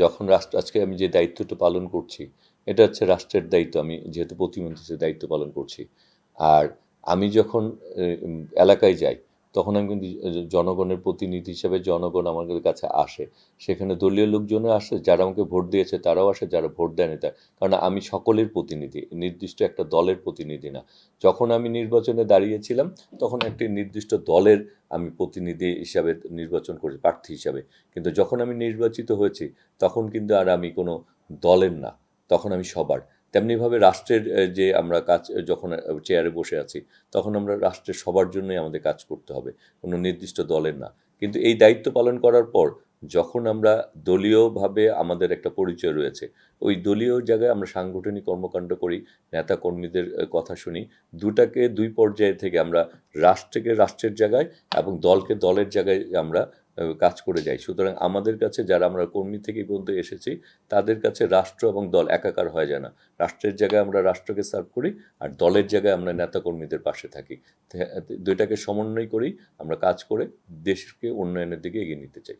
যখন রাষ্ট্র আজকে আমি যে দায়িত্বটা পালন করছি, এটা হচ্ছে রাষ্ট্রের দায়িত্ব। আমি যেহেতু প্রতিমন্ত্রী সে দায়িত্ব পালন করছি। আর আমি যখন এলাকায় যাই, তখন আমি কিন্তু জনগণের প্রতিনিধি হিসেবে জনগণ আমাদের কাছে আসে। সেখানে দলীয় লোকজনও আসে, যারা আমাকে ভোট দিয়েছে তারাও আসে, যারা ভোট দেয়নি তা, কারণ আমি সকলের প্রতিনিধি, নির্দিষ্ট একটা দলের প্রতিনিধি না। যখন আমি নির্বাচনে দাঁড়িয়েছিলাম, তখন একটি নির্দিষ্ট দলের আমি প্রতিনিধি হিসাবে নির্বাচন করি, প্রার্থী হিসাবে। কিন্তু যখন আমি নির্বাচিত হয়েছি, তখন কিন্তু আর আমি কোনো দলের না, তখন আমি সবার। তেমনিভাবে রাষ্ট্রের যে আমরা কাজ যখন চেয়ারে বসে আছি, তখন আমরা রাষ্ট্রের সবার জন্যই আমাদের কাজ করতে হবে, কোনো নির্দিষ্ট দলের না। কিন্তু এই দায়িত্ব পালন করার পর যখন আমরা দলীয়ভাবে আমাদের একটা পরিচয় রয়েছে, ওই দলীয় জায়গায় আমরা সাংগঠনিক কর্মকাণ্ড করি, নেতা কর্মীদের কথা শুনি, দুটাকে দুই পর্যায়ে থেকে আমরা রাষ্ট্রকে রাষ্ট্রের জায়গায় এবং দলকে দলের জায়গায় আমরা কাজ করে যাই। সুতরাং আমাদের কাছে যারা আমরা কর্মী থেকে এই পর্যন্ত এসেছি, তাদের কাছে রাষ্ট্র এবং দল একাকার হয়ে যায় না। রাষ্ট্রের জায়গায় আমরা রাষ্ট্রকে সার্ভ করি, আর দলের জায়গায় আমরা নেতাকর্মীদের পাশে থাকি। দুইটাকে সমন্বয় করেই আমরা কাজ করে দেশকে উন্নয়নের দিকে এগিয়ে নিতে চাই।